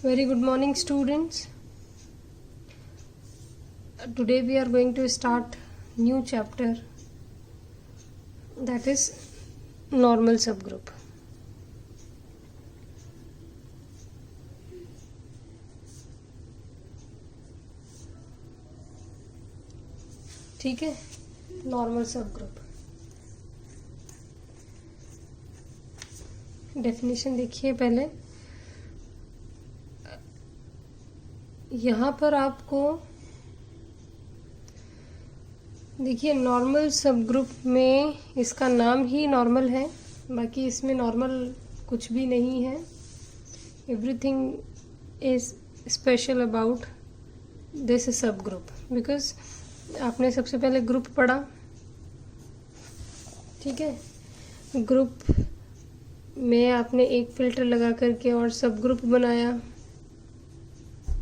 Very good morning, students. Today we are going to start new chapter, that is normal subgroup. ठीक है, normal subgroup. Definition देखिए पहले। यहाँ पर आपको देखिए नॉर्मल सबग्रुप में इसका नाम ही नॉर्मल है, बाकी इसमें नॉर्मल कुछ भी नहीं है। Everything is special about this subgroup because आपने सबसे पहले ग्रुप पढ़ा, ठीक है। ग्रुप में आपने एक फिल्टर लगा करके और सब ग्रुप बनाया,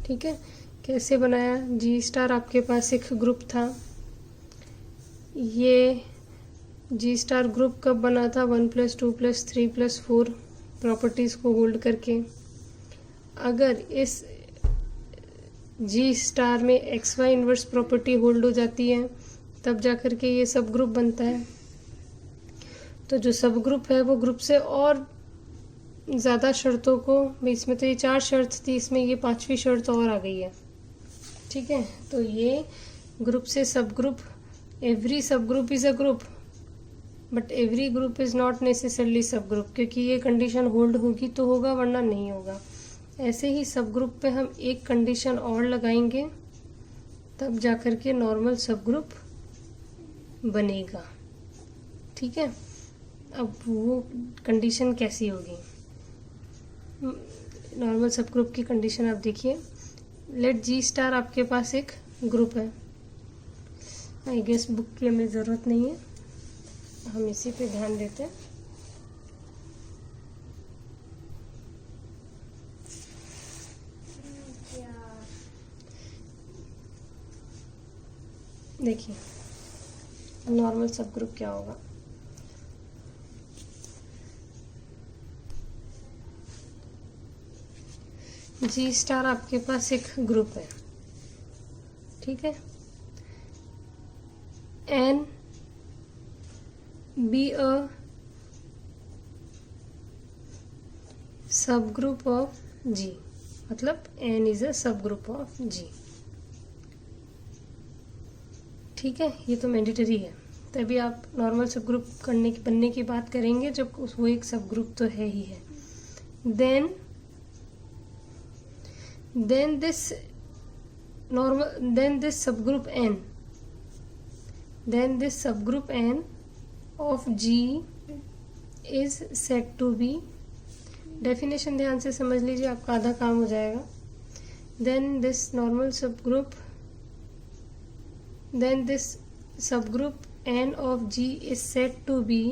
ठीक है। कैसे बनाया? जी स्टार आपके पास एक ग्रुप था। ये जी स्टार ग्रुप कब बना था? 1+2+3+4 प्रॉपर्टीज़ को होल्ड करके। अगर इस जी स्टार में X Y inverse property hold हो जाती है तब जा कर के ये सब ग्रुप बनता है। तो जो सब ग्रुप है वो ग्रुप से और ज़्यादा शर्तों को, इसमें तो ये 4 शर्त थी, इसमें ये 5वीं शर्त और आ गई है, ठीक है। तो ये ग्रुप से सब ग्रुप, एवरी सब group is a group but every group is not necessarily सब ग्रुप, क्योंकि ये कंडीशन होल्ड होगी तो होगा वरना नहीं होगा। ऐसे ही सब ग्रुप पे हम एक कंडीशन और लगाएंगे तब जा कर के नॉर्मल सब ग्रुप बनेगा, ठीक है। अब वो कंडीशन कैसी होगी? नॉर्मल सब ग्रुप की कंडीशन आप देखिए। लेट जी स्टार आपके पास एक ग्रुप है। आई गेस बुक की हमें ज़रूरत नहीं है, हम इसी पे ध्यान देते हैं। देखिए नॉर्मल सब ग्रुप क्या होगा। जी स्टार आपके पास एक ग्रुप है, ठीक है। N be a subgroup of जी, मतलब N is a subgroup of जी, ठीक है। ये तो मैंडेटरी है, तभी आप नॉर्मल सब ग्रुप बनने की बात करेंगे जब वो एक सब ग्रुप तो है ही है। then this subgroup n of G is said to be, definition ध्यान से समझ लीजिए, आपका आधा काम हो जाएगा। then this subgroup n of G is said to be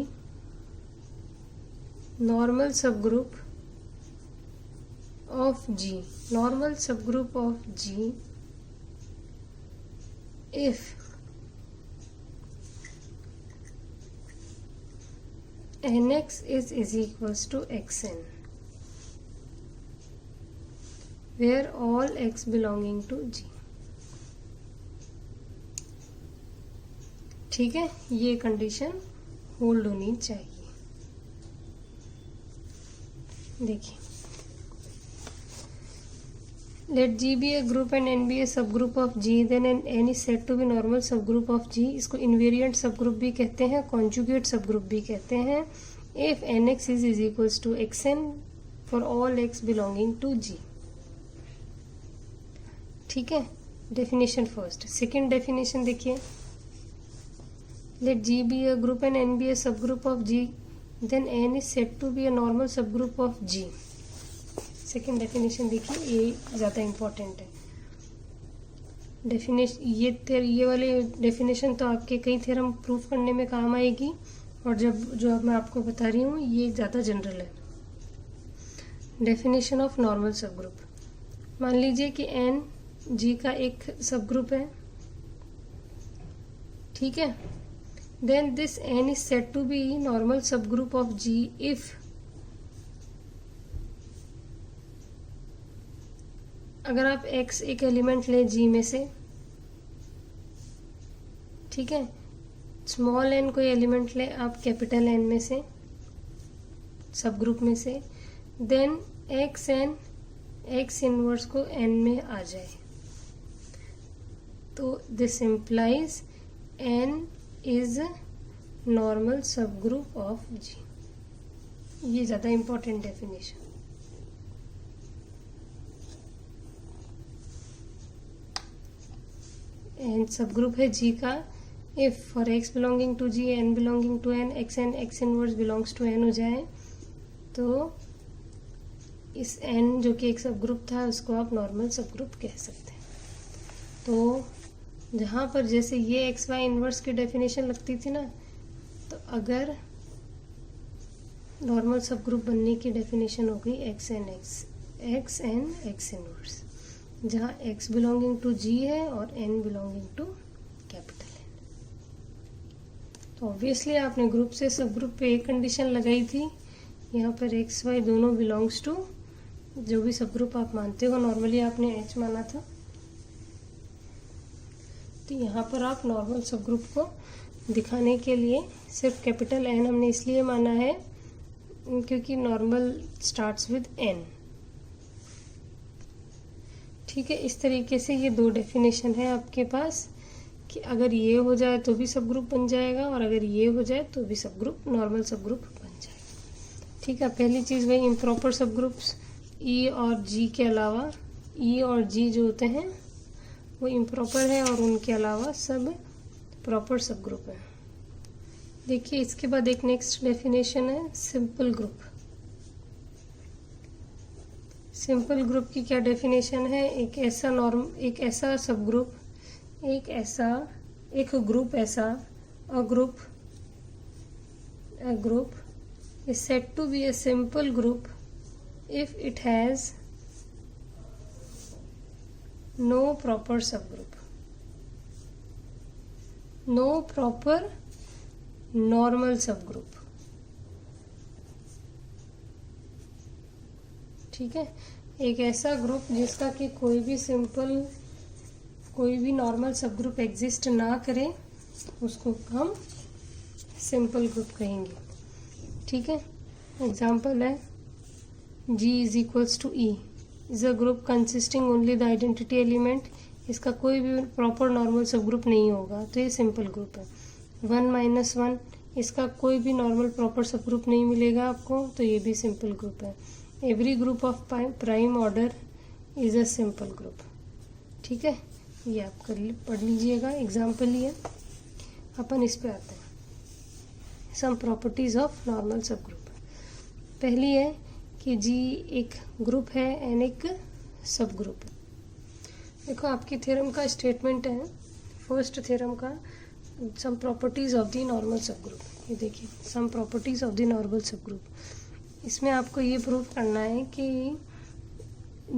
normal subgroup of G if nx is equals to xn, where all x belonging to G, ठीक है। ये कंडीशन होल्ड होनी चाहिए। देखिए let G be a group and N be a subgroup of G, then N is said to be normal subgroup of G। इसको invariant subgroup भी कहते हैं, कॉन्जुगेट सबग्रुप भी कहते हैं। if nx is equals to xn for all x belonging to G, ठीक है। Definition first. Second definition देखिए। Let G be a group and N be a subgroup of G, then N is said to be a normal subgroup of G। Second definition देखिए, ये ज़्यादा important है। Definition ये वाले definition तो आपके कई थ्योरम प्रूफ करने में काम आएगी, और जो अब मैं आपको बता रही हूँ ये ज़्यादा जनरल है। डेफिनेशन ऑफ नॉर्मल सब ग्रुप। मान लीजिए कि एन जी का एक सब ग्रुप है, ठीक है। Then this N is said to be normal subgroup of G if अगर आप x एक एलिमेंट लें G में से, ठीक है, स्मॉल n कोई एलिमेंट ले आप कैपिटल N में से, सब ग्रुप में से, देन xn x इनवर्स को n में आ जाए, तो this implies n is normal subgroup of G। ये ज़्यादा important definition. N subgroup है G का, if for x belonging to G n belonging to n xn x inverse belongs to n हो जाए, तो इस n जो कि एक सब ग्रुप था उसको आप नॉर्मल सब ग्रुप कह सकते हैं। तो जहाँ पर जैसे ये x y इनवर्स की डेफिनेशन लगती थी ना, तो अगर नॉर्मल सब ग्रुप बनने की डेफिनेशन हो गई x n x इनवर्स, जहाँ x बिलोंगिंग टू G है और n belonging to capital N। तो ऑब्वियसली आपने ग्रुप से सब ग्रुप पे एक कंडीशन लगाई थी, यहाँ पर x y दोनों बिलोंग्स टू जो भी सब ग्रुप आप मानते हो, नॉर्मली आपने h माना था, तो यहाँ पर आप नॉर्मल सब ग्रुप को दिखाने के लिए सिर्फ कैपिटल N हमने इसलिए माना है क्योंकि नॉर्मल स्टार्ट्स विद n। ठीक है, इस तरीके से ये दो डेफिनेशन है आपके पास कि अगर ये हो जाए तो भी सब ग्रुप बन जाएगा और अगर ये हो जाए तो भी सब ग्रुप नॉर्मल सब ग्रुप बन जाएगा। ठीक है, पहली चीज़ वही इम्प्रॉपर सब ग्रुप्स E और G के अलावा, E और G जो होते हैं वो इम्प्रॉपर है और उनके अलावा सब प्रॉपर सब ग्रुप है। देखिए इसके बाद एक नेक्स्ट डेफिनेशन है सिंपल ग्रुप। सिंपल ग्रुप की क्या डेफिनेशन है? एक ऐसा सब ग्रुप, एक ग्रुप ऐसा, a group is said to be a simple group if it has no proper subgroup, no proper normal subgroup। ठीक है, एक ऐसा ग्रुप जिसका कि कोई भी नॉर्मल सब ग्रुप एग्जिस्ट ना करे उसको हम सिंपल ग्रुप कहेंगे। ठीक है, एग्जाम्पल है G is equals to E is a group consisting only the identity element. इसका कोई भी प्रॉपर नॉर्मल सब ग्रुप नहीं होगा तो ये सिंपल ग्रुप है। 1 - 1 इसका कोई भी नॉर्मल प्रॉपर सब ग्रुप नहीं मिलेगा आपको तो ये भी सिंपल ग्रुप है। Every group of prime order is a simple group. ठीक है, ये आप पढ़ लीजिएगा, एग्जाम्पल ही है। अपन इस पे आते हैं, सम प्रॉपर्टीज ऑफ नॉर्मल सब ग्रुप। पहली है कि G एक ग्रुप है एंड एक सब ग्रुप है। देखो आपकी थ्योरम का स्टेटमेंट है, फर्स्ट थ्योरम का, some properties of the normal subgroup. ये देखिए, some properties of the normal subgroup. इसमें आपको ये प्रूव करना है कि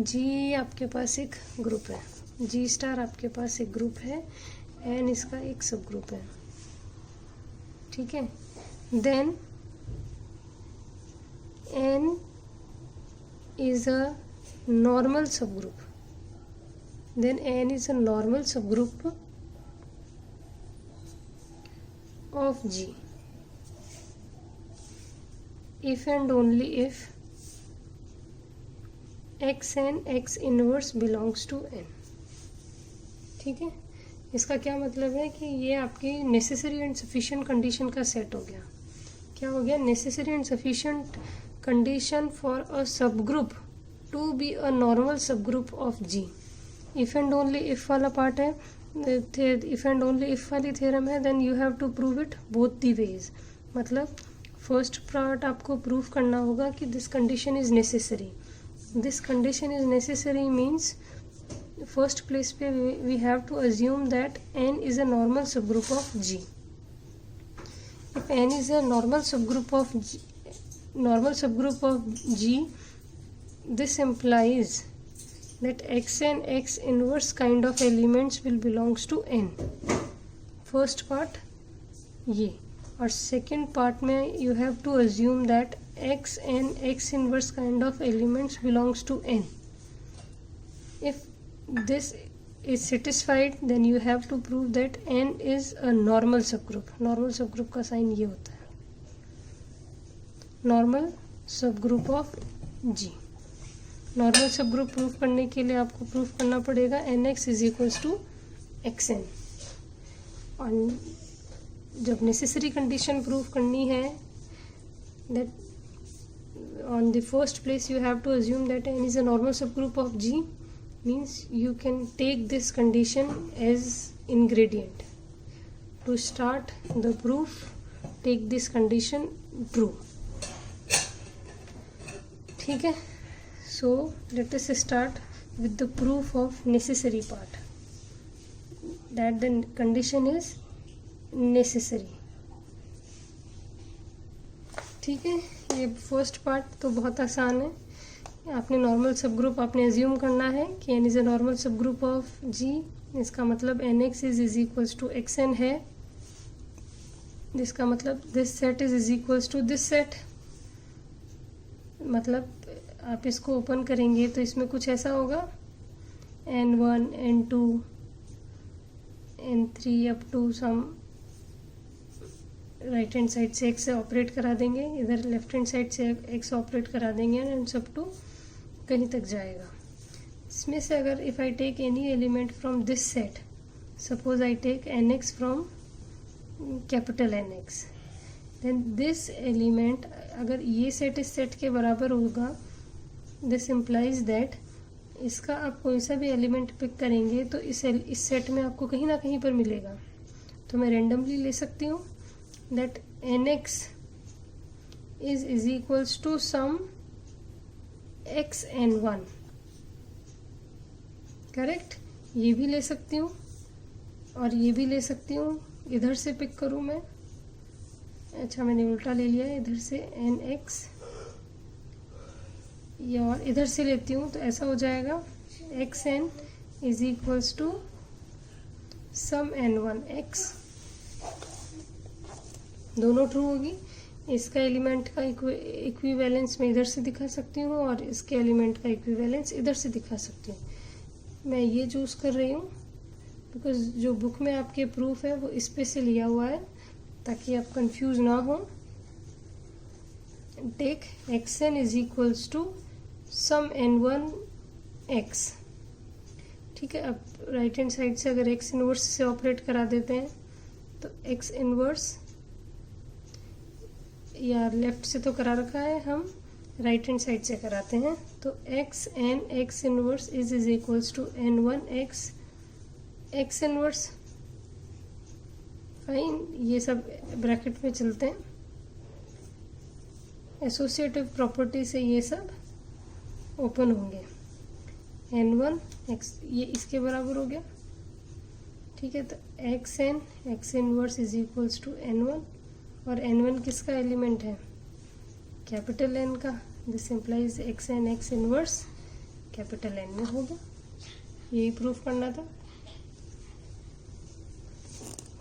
G आपके पास एक ग्रुप है, G स्टार आपके पास एक ग्रुप है एंड इसका एक सब ग्रुप है। ठीक है, then N is a normal subgroup, then N is a normal subgroup of G if and only if x and x inverse belongs to N। ठीक है, इसका क्या मतलब है कि ये आपकी नेसेसरी एंड सफिशिएंट कंडीशन का सेट हो गया। क्या हो गया? Necessary and sufficient condition for a subgroup to be a normal subgroup of G। If and only if वाला पार्ट है, इफ एंड ओनली इफ वाली थ्योरम है, then you have to prove it both the ways. मतलब first part आपको prove करना होगा कि this condition is necessary. This condition is necessary means first place पे we have to assume that N is a normal subgroup of G। If N is a normal subgroup of G, this implies that X and X inverse kind of elements will belongs to N। First part ये, और second part में you have to assume that X and X inverse kind of elements belongs to N। if this is satisfied, then you have to prove that n is a normal subgroup. normal subgroup का sign ये होता है, normal subgroup of G. Normal subgroup proof करने के लिए आपको proof करना पड़ेगा nx is equals to xn. और जब नेसेसरी कंडीशन प्रूफ करनी है, that on the first place you have to assume that n is a normal subgroup of G, means you can take this condition as ingredient to start the proof. Take this condition true. ठीक है. So let us start with the proof of necessary part, that the condition is necessary. ठीक है. ये first part तो बहुत आसान है. आपने नॉर्मल सब ग्रुप आपने एज्यूम करना है कि n is a normal subgroup of G. इसका मतलब nx is equals to xn है, जिसका मतलब this set is equals to this set. मतलब आप इसको ओपन करेंगे तो इसमें कुछ ऐसा होगा, n1 n2 n3 up to some right hand side से x से ऑपरेट करा देंगे, इधर लेफ्ट हैंड साइड से x ऑपरेट करा देंगे, एंड सब टू कहीं तक जाएगा. इसमें से अगर if I take any element from this set, suppose I take nx from capital Nx, then this element अगर ये सेट इस सेट के बराबर होगा, दिस इम्प्लाइज दैट इसका आप कोई सा भी एलिमेंट पिक करेंगे तो इस सेट में आपको कहीं ना कहीं पर मिलेगा. तो मैं रेंडमली ले सकती हूँ that nx is equals to some xn1. Correct. ये भी ले सकती हूँ और ये भी ले सकती हूँ. इधर से पिक करूँ मैं, अच्छा मैंने उल्टा ले लिया है, इधर से nx, ये और इधर से लेती हूँ तो ऐसा हो जाएगा xn is equals to some n1x. दोनों ट्रू होगी. इसका एलिमेंट का इक्विवेलेंस मैं इधर से दिखा सकती हूँ और इसके एलिमेंट का इक्विवेलेंस इधर से दिखा सकती हूँ. मैं ये चूज़ कर रही हूँ बिकॉज जो बुक में आपके प्रूफ है वो इस पे से लिया हुआ है, ताकि आप कंफ्यूज ना हो. Take xn is equals to some n1x. ठीक है. अब राइट हैंड साइड से अगर x इनवर्स से ऑपरेट करा देते हैं तो x इनवर्स, या लेफ्ट से तो करा रखा है, हम राइट हैंड साइड से कराते हैं, तो xn x inverse is equals to n1x x inverse. Fine. ये सब ब्रैकेट में चलते हैं. एसोसिएटिव प्रॉपर्टी से ये सब ओपन होंगे. n1 x ये इसके बराबर हो गया. ठीक है. तो xn x inverse is equals to n1, और n1 किसका एलिमेंट है? कैपिटल N का. This implies xn x inverse capital N में होगा. यही प्रूफ करना था.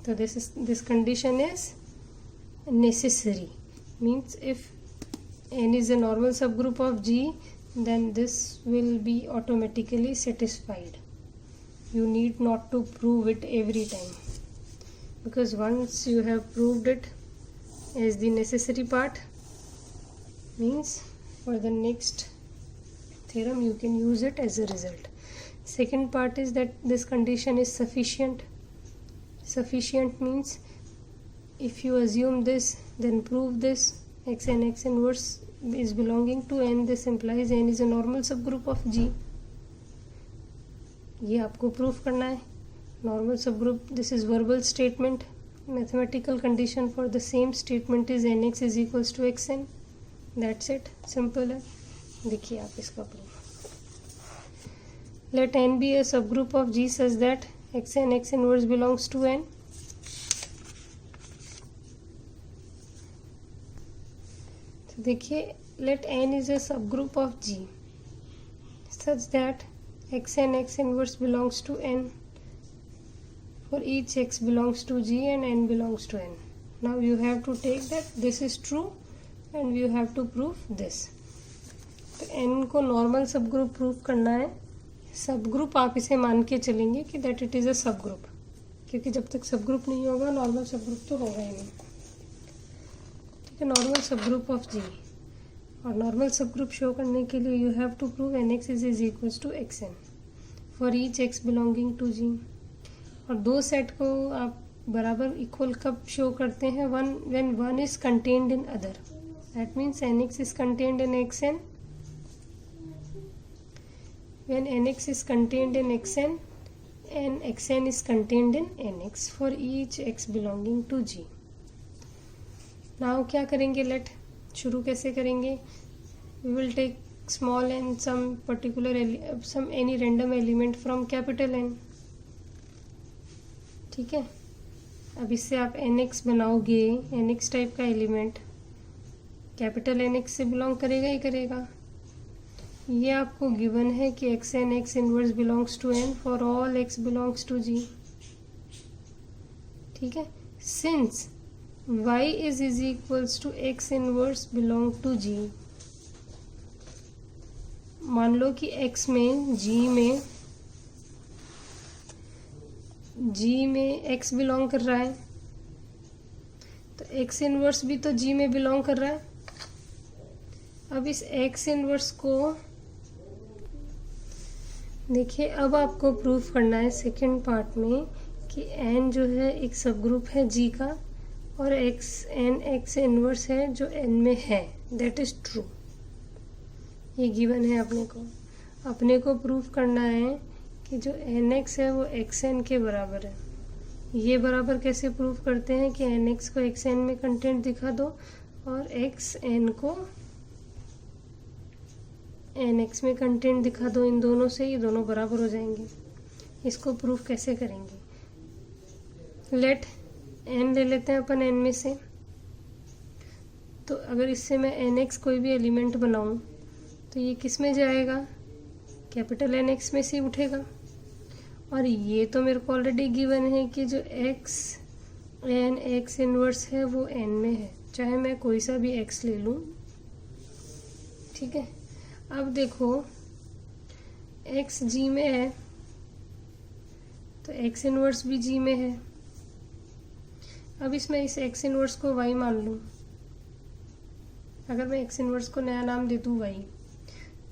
तो this condition is necessary, means if n is a normal subgroup of G, then this will be automatically satisfied. You need not to prove it every time, because once you have proved it as the necessary part, means for the next theorem you can use it as a result. Second part is that this condition is sufficient. Sufficient means if you assume this, then prove this. xn x inverse is belonging to n. This implies n is a normal subgroup of G. ये आपको proof करना है. Normal subgroup, this is verbal statement. Mathematical condition for the same statement is nx is equals to xn. That's it. Simple है. देखिए आप इसका proof. Let n be a subgroup of G such that xn x inverse belongs to n. तो देखिए, let n is a subgroup of G such that xn x inverse belongs to n. For each x belongs to G and n belongs to n. Now you have to take that this is true and you have to prove this. तो n को normal subgroup proof करना है. सब group आप इसे मान के चलेंगे कि दैट इट इज़ अ सब ग्रुप, क्योंकि जब तक सब ग्रुप नहीं होगा नॉर्मल सब ग्रुप तो होगा ही नहीं। ठीक है, नॉर्मल सब ग्रुप ऑफ जी। और नॉर्मल सब ग्रुप शो करने के लिए you have to prove nx is equals to xn for each x belonging to G. और दो सेट को आप बराबर इक्वल कब शो करते हैं? When one is contained in other, that means nx is contained in xn। when nx is contained in xn and xn is contained in nx for each x belonging to g। now क्या करेंगे? Late शुरू कैसे करेंगे? we will take small n some particular some any random element from capital N। ठीक है, अब इससे आप nx बनाओगे, nx टाइप का एलिमेंट कैपिटल nx से बिलोंग करेगा ही करेगा। ये आपको गिवन है कि x n x inverse belongs to n for all x belongs to G. ठीक है, since y is equals to x inverse belong to G, मान लो कि x में g में x बिलोंग कर रहा है, तो x इनवर्स भी तो g में बिलोंग कर रहा है। अब इस x इनवर्स को देखिए, अब आपको प्रूफ करना है सेकंड पार्ट में कि n जो है एक सब ग्रुप है g का और x इनवर्स है जो n में है, दैट इज ट्रू। ये गिवन है अपने को प्रूफ करना है कि जो nx है वो xn के बराबर है। ये बराबर कैसे प्रूफ करते हैं कि nx को xn में कंटेंट दिखा दो और xn को nx में कंटेंट दिखा दो, इन दोनों से ये दोनों बराबर हो जाएंगे। इसको प्रूफ कैसे करेंगे? लेट n ले लेते हैं अपन n में से। तो अगर इससे मैं nx कोई भी एलिमेंट बनाऊं तो ये किस में जाएगा? कैपिटल nx में से उठेगा। और ये तो मेरे को ऑलरेडी गिवन है कि जो x इनवर्स है वो n में है, चाहे मैं कोई सा भी x ले लूं। ठीक है, अब देखो x g में है तो x इनवर्स भी g में है। अब इसमें इस x इनवर्स को y मान लूं, अगर मैं x इनवर्स को नया नाम दे दूं y,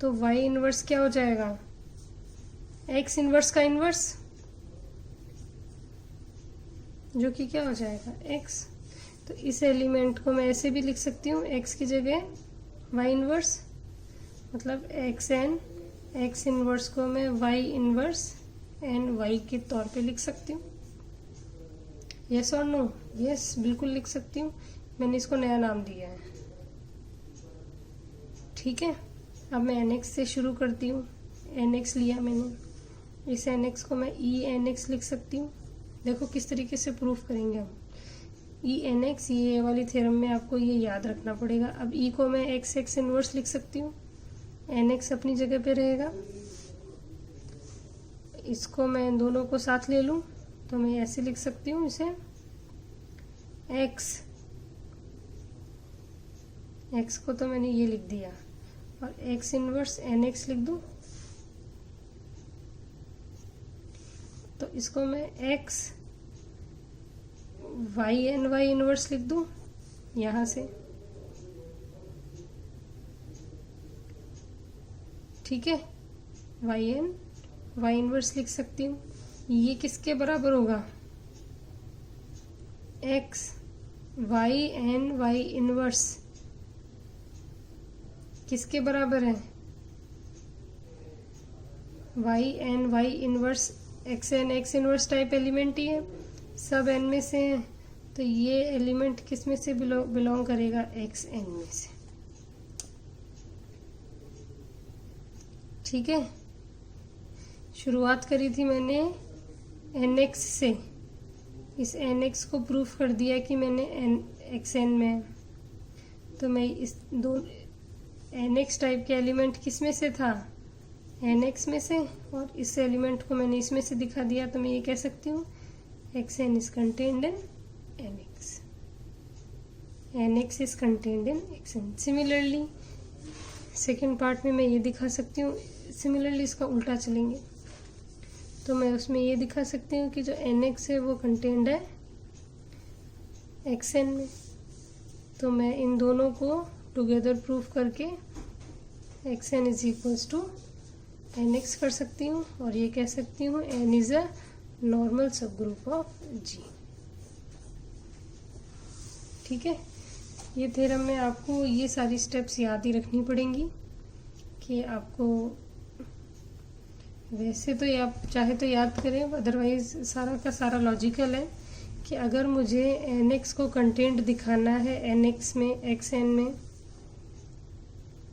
तो y इनवर्स क्या हो जाएगा? x इनवर्स का इनवर्स, जो कि क्या हो जाएगा? x। तो इस एलिमेंट को मैं ऐसे भी लिख सकती हूँ, x की जगह y इनवर्स, मतलब x इनवर्स को मैं y इनवर्स एन y के तौर पे लिख सकती हूँ। यस और नो? यस, बिल्कुल लिख सकती हूँ, मैंने इसको नया नाम दिया है। ठीक है, अब मैं nx से शुरू करती हूँ। nx लिया मैंने, इस nx को मैं nx लिख सकती हूँ। देखो किस तरीके से प्रूफ करेंगे हम। nx, ये वाली थ्योरम में आपको ये याद रखना पड़ेगा। अब को मैं x इनवर्स लिख सकती हूँ, nx अपनी जगह पे रहेगा। इसको मैं इन दोनों को साथ ले लूँ तो मैं ऐसे लिख सकती हूँ इसे, x को तो मैंने ये लिख दिया और x इनवर्स nx लिख दूँ। तो इसको मैं x y इनवर्स लिख दूँ यहाँ से। ठीक है, y इनवर्स लिख सकती हूँ। ये किसके बराबर होगा? x y इनवर्स किसके बराबर है? y inverse x inverse type element ही है, सब n में से है, तो ये एलिमेंट किस में से बिलोंग करेगा? xn में से। ठीक है, शुरुआत करी थी मैंने nx से, इस nx को प्रूफ कर दिया कि मैंने xn में, तो मैं इस दो nx टाइप के एलिमेंट किस में से था? nx में से, और इस एलिमेंट को मैंने इसमें से दिखा दिया, तो मैं ये कह सकती हूँ xn is contained in nx, nx is contained in xn। Similarly second part में मैं ये दिखा सकती हूँ, सिमिलरली इसका उल्टा चलेंगे। तो मैं उसमें ये दिखा सकती हूँ कि जो NX है वो कंटेंड है XN में। तो मैं इन दोनों को टुगेदर प्रूफ करके XN is equals to NX कर सकती हूँ और ये कह सकती हूँ N is a normal subgroup of G। ठीक है, ये थ्योरम में आपको ये सारी स्टेप्स याद ही रखनी पड़ेंगी कि आपको, वैसे तो ये आप चाहे तो याद करें, अदरवाइज सारा का सारा लॉजिकल है कि अगर मुझे NX को कंटेंट दिखाना है NX में XN में,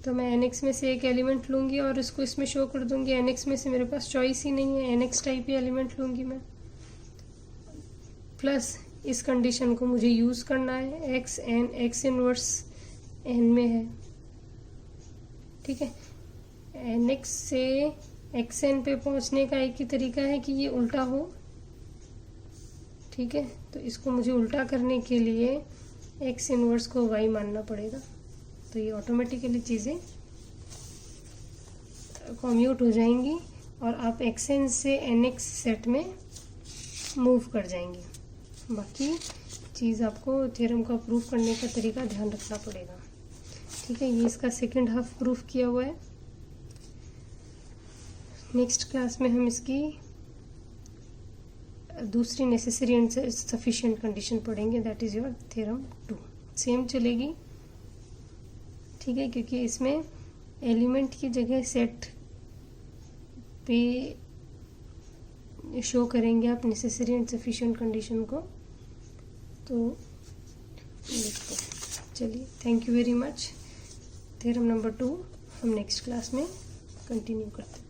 तो मैं NX में से एक एलिमेंट लूँगी और इसको इसमें शो कर दूँगी। NX में से मेरे पास चॉइस ही नहीं है, NX टाइप ही एलिमेंट लूँगी मैं। प्लस इस कंडीशन को मुझे यूज़ करना है XN X इनवर्स N में है। ठीक है, NX से XN पे पहुँचने का एक ही तरीका है कि ये उल्टा हो। ठीक है, तो इसको मुझे उल्टा करने के लिए X इनवर्स को Y मानना पड़ेगा। तो ये ऑटोमेटिकली चीज़ें कम्यूट हो जाएंगी और आप XN से NX सेट में मूव कर जाएंगे। बाकी चीज़ आपको थ्योरम का प्रूफ करने का तरीका ध्यान रखना पड़ेगा। ठीक है, ये इसका सेकंड हाफ प्रूफ किया हुआ है। नेक्स्ट क्लास में हम इसकी दूसरी नेसेसरी एंड सफिशिएंट कंडीशन पढ़ेंगे, that is your theorem 2। Same चलेगी। ठीक है, क्योंकि इसमें एलिमेंट की जगह सेट पे शो करेंगे आप नेसेसरी एंड सफिशिएंट कंडीशन को। तो देखते हैं, चलिए, thank you very much. Theorem number 2 हम नेक्स्ट क्लास में कंटिन्यू करते हैं।